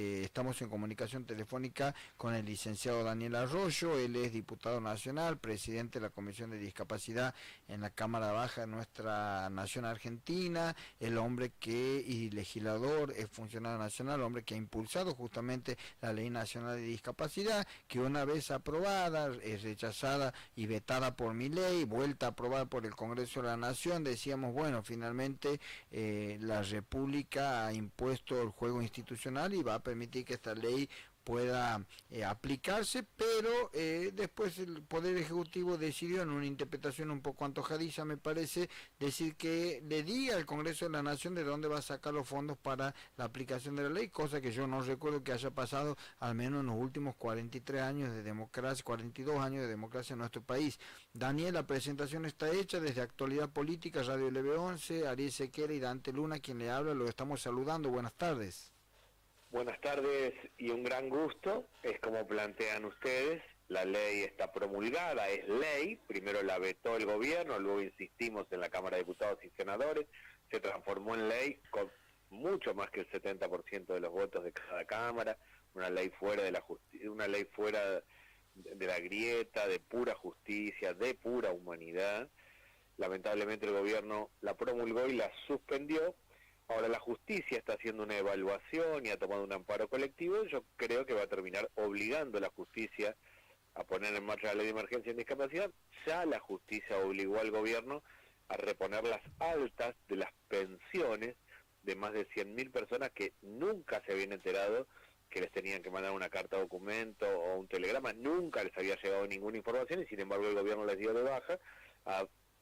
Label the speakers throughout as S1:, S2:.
S1: Estamos en comunicación telefónica con el licenciado Daniel Arroyo. Él es diputado nacional, presidente de la Comisión de Discapacidad en la Cámara Baja de nuestra nación argentina, el hombre y legislador, es funcionario nacional, el hombre que ha impulsado justamente la Ley Nacional de Discapacidad, que una vez aprobada, es rechazada y vetada por Milei, vuelta a aprobar por el Congreso de la Nación. Decíamos, bueno, finalmente la República ha impuesto el juego institucional y va a permitir que esta ley pueda aplicarse, pero después el Poder Ejecutivo decidió, en una interpretación un poco antojadiza me parece, decir que le diga al Congreso de la Nación de dónde va a sacar los fondos para la aplicación de la ley, cosa que yo no recuerdo que haya pasado al menos en los últimos 43 años de democracia, 42 años de democracia en nuestro país. Daniel, la presentación está hecha. Desde Actualidad Política, Radio LB11, Ariel Sequera y Dante Luna, quien le habla, lo estamos saludando. Buenas tardes.
S2: Buenas tardes y un gran gusto. Es como plantean ustedes, la ley está promulgada, es ley, primero la vetó el gobierno, luego insistimos en la Cámara de Diputados y Senadores, se transformó en ley con mucho más que el 70% de los votos de cada cámara, una ley fuera de la justicia, una ley fuera de la grieta, de pura justicia, de pura humanidad. Lamentablemente el gobierno la promulgó y la suspendió. Ahora la justicia está haciendo una evaluación y ha tomado un amparo colectivo. Yo creo que va a terminar obligando a la justicia a poner en marcha la ley de emergencia en discapacidad. Ya la justicia obligó al gobierno a reponer las altas de las pensiones de más de 100.000 personas que nunca se habían enterado que les tenían que mandar una carta documento o un telegrama, nunca les había llegado ninguna información y sin embargo el gobierno les dio de baja.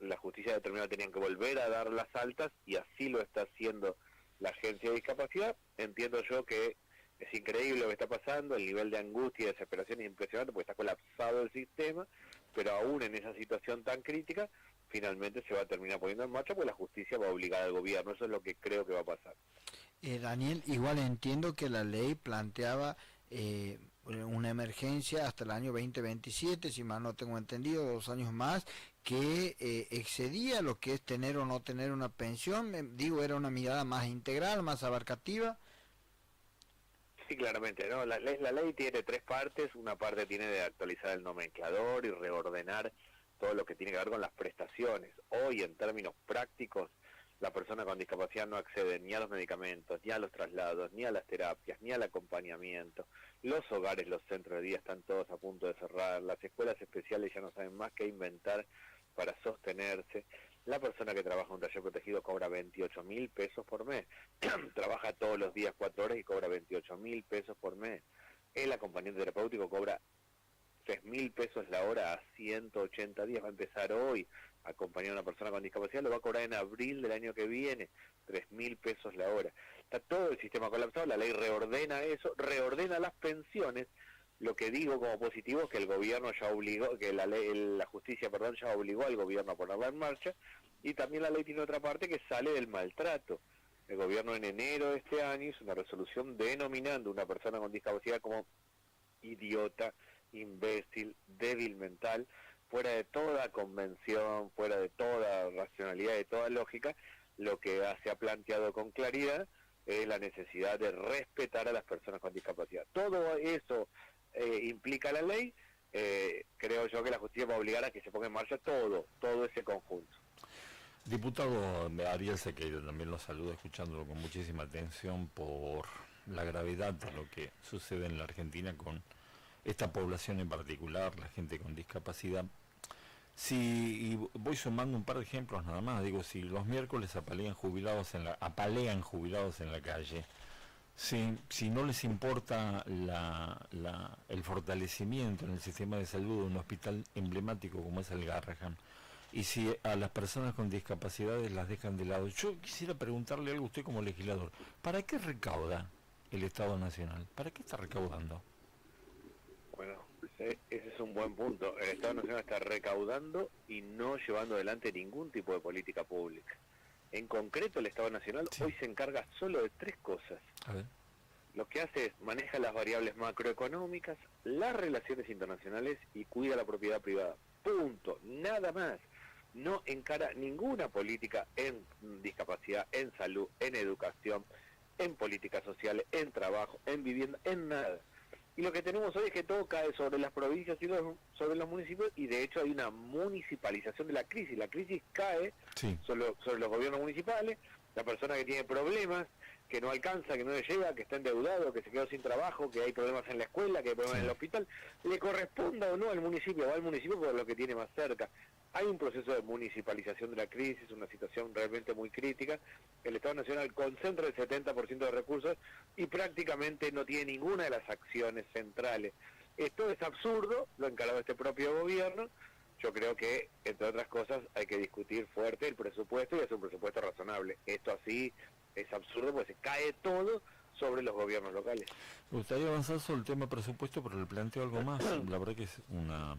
S2: La justicia determinó que tenían que volver a dar las altas y así lo está haciendo la agencia de discapacidad. Entiendo yo que es increíble lo que está pasando, el nivel de angustia y desesperación es impresionante porque está colapsado el sistema, pero aún en esa situación tan crítica, finalmente se va a terminar poniendo en marcha porque la justicia va a obligar al gobierno. Eso es lo que creo que va a pasar.
S1: Daniel, igual entiendo que la ley planteaba una emergencia hasta el año 2027, si mal no tengo entendido, 2 años más, que excedía lo que es tener o no tener una pensión. Digo, era una mirada más integral, más abarcativa.
S2: Sí, claramente, ¿no? La ley tiene 3 partes. Una parte tiene de actualizar el nomenclador y reordenar todo lo que tiene que ver con las prestaciones. Hoy, en términos prácticos, la persona con discapacidad no accede ni a los medicamentos, ni a los traslados, ni a las terapias, ni al acompañamiento. Los hogares, los centros de día están todos a punto de cerrar. Las escuelas especiales ya no saben más qué inventar para sostenerse. La persona que trabaja en un taller protegido cobra 28.000 pesos por mes. Trabaja todos los días 4 horas y cobra 28.000 pesos por mes. El acompañante terapéutico cobra 3.000 pesos la hora a 180 días. Va a empezar hoy a acompañar a una persona con discapacidad, lo va a cobrar en abril del año que viene, 3.000 pesos la hora. Está todo el sistema colapsado, la ley reordena eso, reordena las pensiones. Lo que digo como positivo es que el gobierno ya obligó, que la justicia, ya obligó al gobierno a ponerla en marcha, y también la ley tiene otra parte que sale del maltrato. El gobierno en enero de este año hizo una resolución denominando a una persona con discapacidad como idiota, imbécil, débil mental, fuera de toda convención, fuera de toda racionalidad, de toda lógica. Lo que se ha planteado con claridad es la necesidad de respetar a las personas con discapacidad. Todo eso implica la ley. Creo yo que la justicia va a obligar a que se ponga en marcha todo ese conjunto.
S3: Diputado Ariel Sequeira, también lo saludo escuchándolo con muchísima atención por la gravedad de lo que sucede en la Argentina con esta población en particular, la gente con discapacidad. Y voy sumando un par de ejemplos nada más. Digo, si los miércoles apalean jubilados en la calle, si no les importa el fortalecimiento en el sistema de salud de un hospital emblemático como es el Garrahan, y si a las personas con discapacidades las dejan de lado, yo quisiera preguntarle algo a usted como legislador. ¿Para qué recauda el Estado Nacional? ¿Para qué está recaudando?
S2: Bueno, ese es un buen punto. El Estado Nacional está recaudando y no llevando adelante ningún tipo de política pública. En concreto, el Estado Nacional hoy se encarga solo de 3 cosas.
S3: A ver.
S2: Lo que hace es maneja las variables macroeconómicas, las relaciones internacionales y cuida la propiedad privada. Punto. Nada más. No encara ninguna política en discapacidad, en salud, en educación, en políticas sociales, en trabajo, en vivienda, en nada. Y lo que tenemos hoy es que todo cae sobre las provincias y sobre los municipios, y de hecho hay una municipalización de la crisis. La crisis cae sobre los gobiernos municipales, la persona que tiene problemas, que no alcanza, que no le llega, que está endeudado, que se quedó sin trabajo, que hay problemas en la escuela, que hay problemas en el hospital, le corresponda o no al municipio, va al municipio por lo que tiene más cerca. Hay un proceso de municipalización de la crisis, una situación realmente muy crítica. El Estado Nacional concentra el 70% de recursos y prácticamente no tiene ninguna de las acciones centrales. Esto es absurdo, lo ha encarado este propio gobierno. Yo creo que, entre otras cosas, hay que discutir fuerte el presupuesto y hacer un presupuesto razonable. Esto así es absurdo porque se cae todo sobre los gobiernos locales.
S3: Me gustaría avanzar sobre el tema presupuesto, pero le planteo algo más. La verdad que es una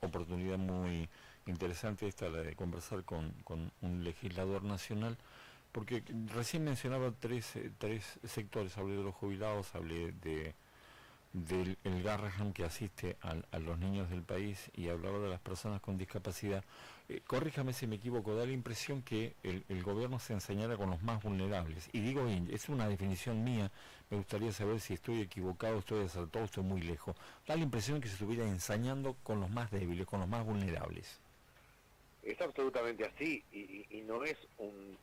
S3: oportunidad muy interesante esta, la de conversar con un legislador nacional, porque recién mencionaba tres sectores. Hablé de los jubilados, hablé del Garrahan que asiste a los niños del país, y hablaba de las personas con discapacidad. Corríjame si me equivoco, da la impresión que el gobierno se enseñara con los más vulnerables, y digo bien, es una definición mía, me gustaría saber si estoy equivocado, estoy acertado, estoy muy lejos. Da la impresión que se estuviera ensañando con los más débiles, con los más vulnerables.
S2: Es absolutamente así, y no es un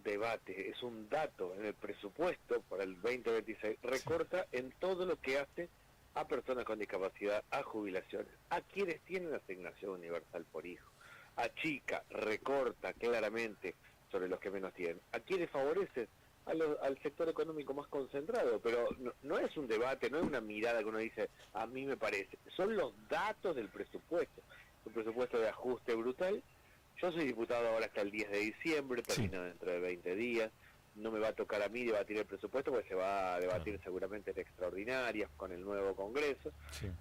S2: debate, es un dato. En el presupuesto para el 2026 recorta en todo lo que hace a personas con discapacidad, a jubilaciones, a quienes tienen asignación universal por hijo, achica, recorta claramente sobre los que menos tienen, a quienes favorece al sector económico más concentrado. Pero no es un debate, no es una mirada que uno dice, a mí me parece, son los datos del presupuesto, un presupuesto de ajuste brutal. Yo soy diputado ahora hasta el 10 de diciembre, termino dentro de 20 días, no me va a tocar a mí debatir el presupuesto porque se va a debatir seguramente en extraordinarias con el nuevo Congreso,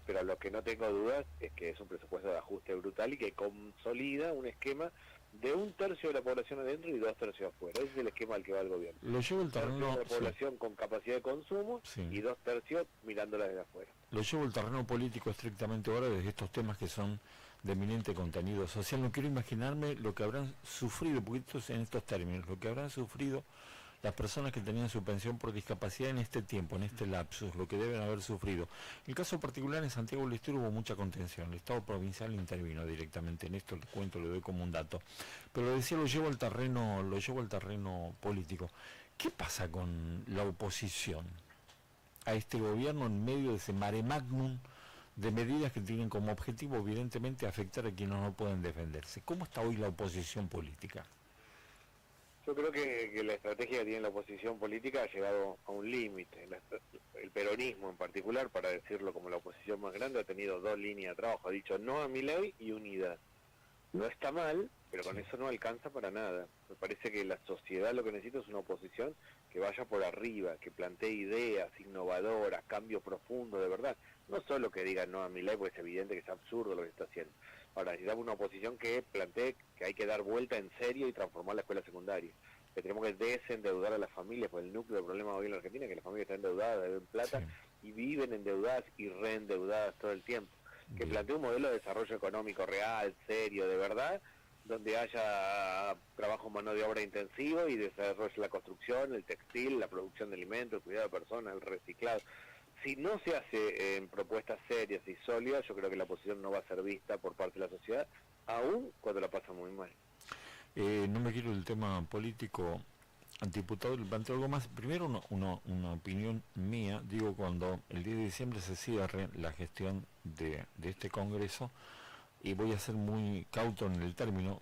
S2: pero lo que no tengo dudas es que es un presupuesto de ajuste brutal y que consolida un esquema de 1/3 de la población adentro y 2/3 afuera. Ese es el esquema al que va el gobierno.
S3: Lo llevo el terreno
S2: de la población con capacidad de consumo y 2/3 mirándola desde afuera.
S3: Lo llevo el terreno político estrictamente ahora, desde estos temas que son de eminente contenido social. No quiero imaginarme lo que habrán sufrido, porque esto es en estos términos, lo que habrán sufrido las personas que tenían su pensión por discapacidad en este tiempo, en este lapsus, lo que deben haber sufrido. El caso particular en Santiago del Estero hubo mucha contención, el Estado provincial intervino directamente en esto, le cuento, le doy como un dato. Pero lo decía, lo llevo al terreno político. ¿Qué pasa con la oposición a este gobierno en medio de ese mare magnum de medidas que tienen como objetivo evidentemente afectar a quienes no pueden defenderse? ¿Cómo está hoy la oposición política?
S2: Yo creo que la estrategia que tiene la oposición política ha llegado a un límite. El peronismo en particular, para decirlo como la oposición más grande, ha tenido dos líneas de trabajo. Ha dicho no a Milei y unidad. No está mal, pero con eso no alcanza para nada. Me parece que la sociedad lo que necesita es una oposición que vaya por arriba, que plantee ideas innovadoras, cambio profundo de verdad. No solo que diga no a Milei, porque es evidente que es absurdo lo que está haciendo. Ahora, necesitamos una oposición que plantee que hay que dar vuelta en serio y transformar la escuela secundaria. Que tenemos que desendeudar a las familias, porque el núcleo del problema hoy en la Argentina es que las familias están endeudadas, deben plata y viven endeudadas y reendeudadas todo el tiempo. Que plantee un modelo de desarrollo económico real, serio, de verdad, donde haya trabajo mano de obra intensivo y desarrolle la construcción, el textil, la producción de alimentos, el cuidado de personas, el reciclado. Si no se hace en propuestas serias y sólidas, yo creo que la oposición no va a ser vista por parte de la sociedad, aún cuando la pasa muy mal.
S3: No me quiero el tema político, diputado, le planteo algo más. Primero una opinión mía, digo, cuando el 10 de diciembre se cierre la gestión de este Congreso, y voy a ser muy cauto en el término,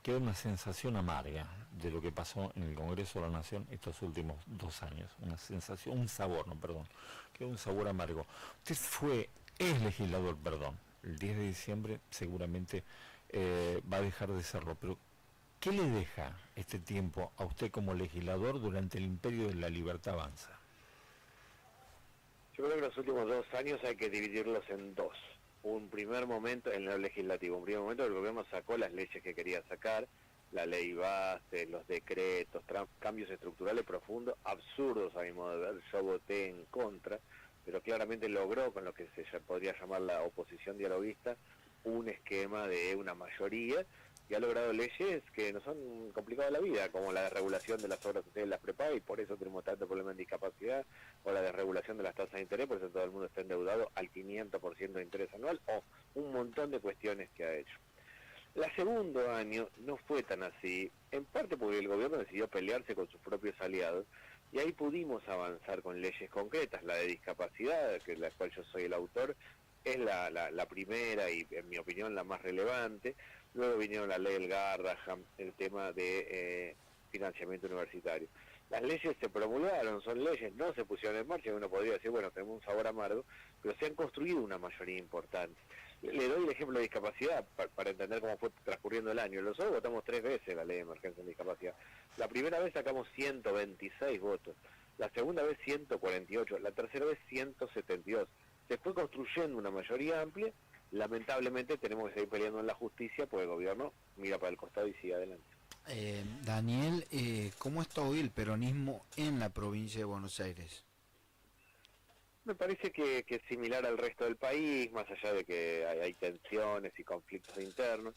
S3: queda una sensación amarga de lo que pasó en el Congreso de la Nación estos últimos 2 años, una sensación, queda un sabor amargo. Usted es legislador, el 10 de diciembre seguramente va a dejar de serlo, pero ¿qué le deja este tiempo a usted como legislador durante el imperio de la libertad avanza?
S2: Yo creo que los últimos 2 años hay que dividirlos en dos. Un primer momento en lo legislativo, un primer momento el gobierno sacó las leyes que quería sacar, la ley base, los decretos, cambios estructurales profundos, absurdos a mi modo de ver. Yo voté en contra, pero claramente logró, con lo que se podría llamar la oposición dialoguista, un esquema de una mayoría y ha logrado leyes que nos han complicado la vida, como la desregulación de las obras sociales de las prepagas, y por eso tenemos tanto problema en discapacidad, o la desregulación de las tasas de interés, por eso todo el mundo está endeudado al 500% de interés anual, o un montón de cuestiones que ha hecho. El segundo año no fue tan así, en parte porque el gobierno decidió pelearse con sus propios aliados, y ahí pudimos avanzar con leyes concretas. La de discapacidad, que la cual yo soy el autor, es la primera y, en mi opinión, la más relevante. Luego vinieron la ley del Garrahan, el tema de financiamiento universitario. Las leyes se promulgaron, son leyes, no se pusieron en marcha, y uno podría decir, bueno, tenemos un sabor amargo, pero se han construido una mayoría importante. Le doy el ejemplo de discapacidad para entender cómo fue transcurriendo el año. Nosotros votamos 3 veces la ley de emergencia en discapacidad. La primera vez sacamos 126 votos, la segunda vez 148, la tercera vez 172. Se fue construyendo una mayoría amplia. Lamentablemente tenemos que seguir peleando en la justicia, porque el gobierno mira para el costado y sigue adelante.
S1: Daniel, ¿cómo está hoy el peronismo en la provincia de Buenos Aires?
S2: Me parece que es similar al resto del país, más allá de que hay tensiones y conflictos internos.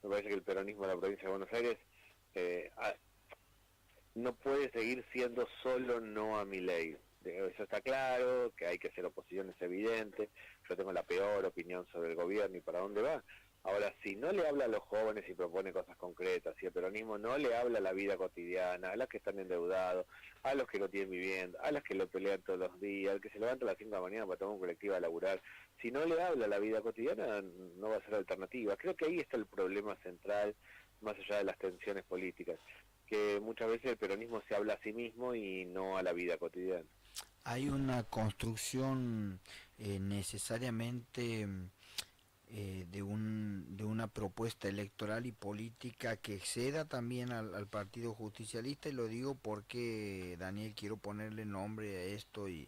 S2: Me parece que el peronismo de la provincia de Buenos Aires no puede seguir siendo solo no a Milei. Eso está claro, que hay que hacer oposición es evidente. Yo tengo la peor opinión sobre el gobierno y para dónde va. Ahora, si no le habla a los jóvenes y propone cosas concretas, si el peronismo no le habla a la vida cotidiana, a los que están endeudados, a los que no tienen vivienda, a los que lo pelean todos los días, al que se levanta a las 5 de la mañana para tomar un colectivo a laburar, si no le habla a la vida cotidiana, no va a ser alternativa. Creo que ahí está el problema central, más allá de las tensiones políticas, que muchas veces el peronismo se habla a sí mismo y no a la vida cotidiana.
S1: Hay una construcción necesariamente de una propuesta electoral y política que exceda también al Partido Justicialista, y lo digo porque, Daniel, quiero ponerle nombre a esto. Y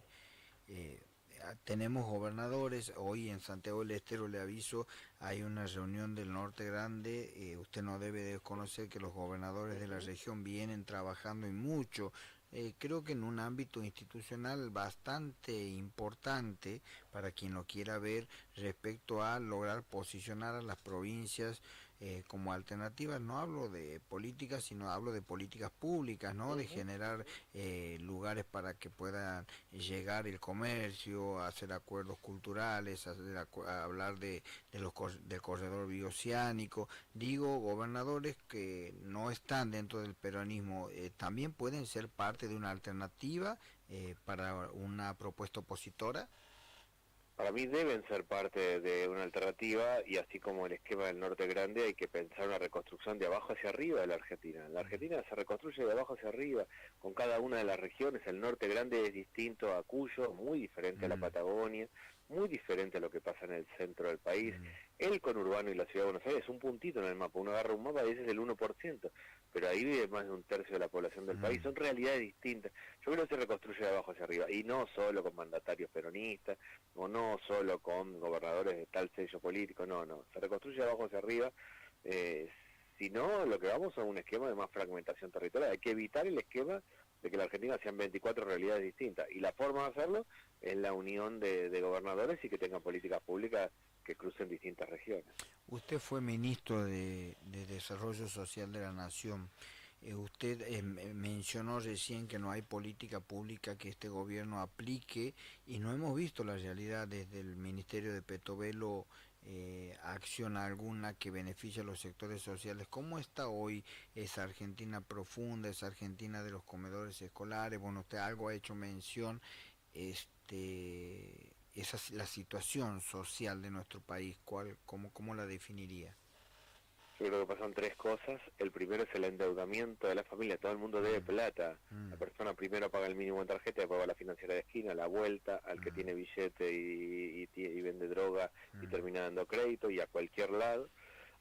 S1: tenemos gobernadores. Hoy en Santiago del Estero, le aviso, hay una reunión del Norte Grande. Usted no debe desconocer que los gobernadores de la región vienen trabajando y mucho, creo que en un ámbito institucional bastante importante, para quien lo quiera ver, respecto a lograr posicionar a las provincias como alternativas. No hablo de políticas, sino hablo de políticas públicas, ¿no? De generar lugares para que puedan llegar el comercio, hacer acuerdos culturales, hablar del corredor bioceánico. Digo, gobernadores que no están dentro del peronismo también pueden ser parte de una alternativa para una propuesta opositora.
S2: Para mí deben ser parte de una alternativa, y así como el esquema del Norte Grande, hay que pensar una reconstrucción de abajo hacia arriba de la Argentina. La Argentina se reconstruye de abajo hacia arriba con cada una de las regiones. El Norte Grande es distinto a Cuyo, muy diferente a la Patagonia, muy diferente a lo que pasa en el centro del país. El conurbano y la ciudad de Buenos Aires es un puntito en el mapa. Uno agarra un mapa y ese es el 1%, pero ahí vive más de un tercio de la población del país. Son realidades distintas. Yo creo que se reconstruye de abajo hacia arriba, y no solo con mandatarios peronistas, o no solo con gobernadores de tal sello político, no, se reconstruye de abajo hacia arriba. Si no, lo que vamos a un esquema de más fragmentación territorial. Hay que evitar el esquema de que la Argentina sean 24 realidades distintas, y la forma de hacerlo es la unión de gobernadores y que tengan políticas públicas que crucen distintas regiones.
S1: Usted fue ministro de Desarrollo Social de la Nación. Usted mencionó recién que no hay política pública que este gobierno aplique, y no hemos visto la realidad desde el Ministerio de Petovelo, acción alguna que beneficie a los sectores sociales. ¿Cómo está hoy esa Argentina profunda, esa Argentina de los comedores escolares? Bueno, usted algo ha hecho mención, esa la situación social de nuestro país. ¿Cómo la definiría?
S2: Yo creo que pasan 3 cosas. El primero es el endeudamiento de la familia. Todo el mundo debe plata. La persona primero paga el mínimo en tarjeta, después va a la financiera de esquina, la vuelta, al que tiene billete y vende droga y termina dando crédito, y a cualquier lado.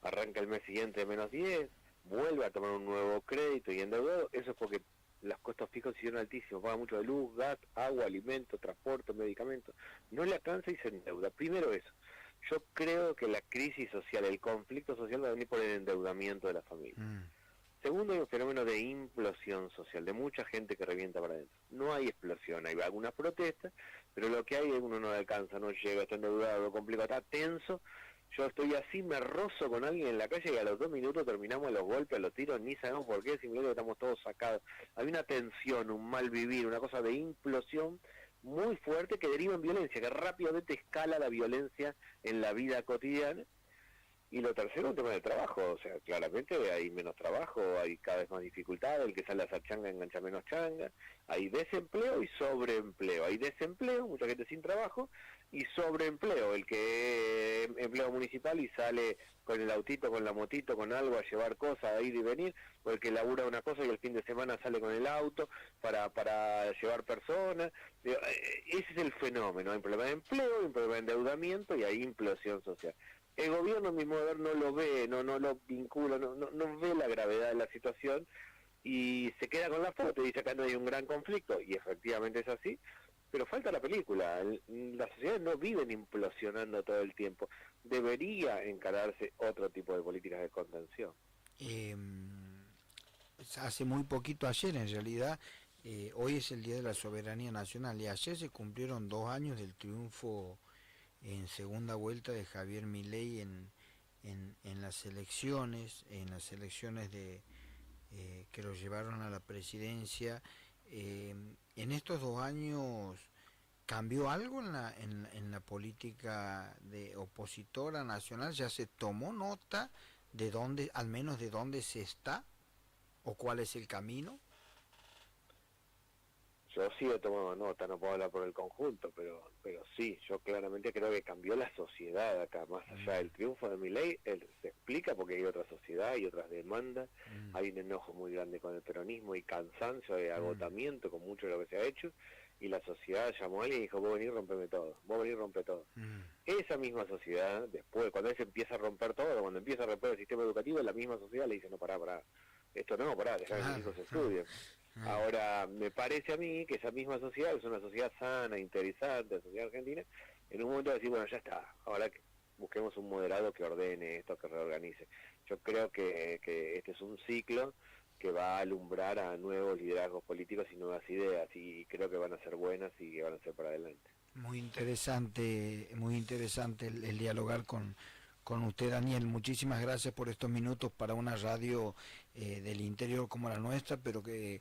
S2: Arranca el mes siguiente de -10, vuelve a tomar un nuevo crédito y endeudado. Eso es porque los costos fijos se hicieron altísimos. Paga mucho de luz, gas, agua, alimentos, transporte, medicamentos. No le alcanza y se endeuda. Primero eso. Yo creo que la crisis social, el conflicto social, va a venir por el endeudamiento de la familia. Segundo, hay un fenómeno de implosión social, de mucha gente que revienta para adentro. No hay explosión, hay algunas protestas, pero lo que hay es uno no alcanza, no llega, está endeudado, complicado, está tenso, yo estoy así, me rozo con alguien en la calle y a los 2 minutos terminamos a los golpes, a los tiros, ni sabemos por qué, simplemente estamos todos sacados. Hay una tensión, un mal vivir, una cosa de implosión muy fuerte que deriva en violencia, que rápidamente escala la violencia en la vida cotidiana. Y lo tercero, un tema de trabajo, o sea, claramente hay menos trabajo, hay cada vez más dificultades, el que sale a hacer changa engancha menos changa, hay desempleo y sobreempleo, hay desempleo, mucha gente sin trabajo, y sobreempleo, el que es empleo municipal y sale con el autito, con la motito, con algo a llevar cosas, a ir y venir, o el que labura una cosa y el fin de semana sale con el auto para llevar personas. Ese es el fenómeno, hay un problema de empleo, hay un problema de endeudamiento y hay implosión social. El gobierno, a mi modo de ver, no lo ve, no lo vincula, no ve la gravedad de la situación y se queda con la foto y dice acá no hay un gran conflicto, y efectivamente es así, pero falta la película. Las sociedades no viven implosionando todo el tiempo. Debería encararse otro tipo de políticas de contención.
S1: Hace muy poquito, ayer en realidad, hoy es el Día de la Soberanía Nacional y ayer se cumplieron 2 años del triunfo en segunda vuelta de Javier Milei en las elecciones, de que lo llevaron a la presidencia. En estos 2 años cambió algo en la política de opositora nacional. ¿Ya se tomó nota de dónde, al menos de dónde se está o cuál es el camino?
S2: Yo sí he tomado nota, no puedo hablar por el conjunto, pero sí, yo claramente creo que cambió la sociedad acá, más allá del triunfo de Milei, él se explica porque hay otra sociedad, hay otras demandas, hay un enojo muy grande con el peronismo y cansancio de agotamiento con mucho de lo que se ha hecho, y la sociedad llamó a alguien y dijo, vos venís, rompeme todo, vos venís, rompe todo. Esa misma sociedad, después, cuando él se empieza a romper todo, cuando empieza a romper el sistema educativo, la misma sociedad le dice, no, pará, esto no, dejá que mis hijos estudien. Ahora, me parece a mí que esa misma sociedad es una sociedad sana, interesante, la sociedad argentina, en un momento de decir, bueno, ya está, ahora que busquemos un moderado que ordene esto, que reorganice. Yo creo que este es un ciclo que va a alumbrar a nuevos liderazgos políticos y nuevas ideas, y creo que van a ser buenas y que van a ser para adelante.
S1: Muy interesante el dialogar con usted, Daniel. Muchísimas gracias por estos minutos para una radio del interior como la nuestra, pero que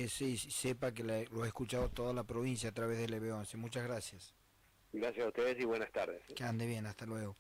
S1: sepa que lo ha escuchado toda la provincia a través del EB11. Muchas gracias.
S2: Gracias a ustedes y buenas tardes.
S1: Que ande bien, hasta luego.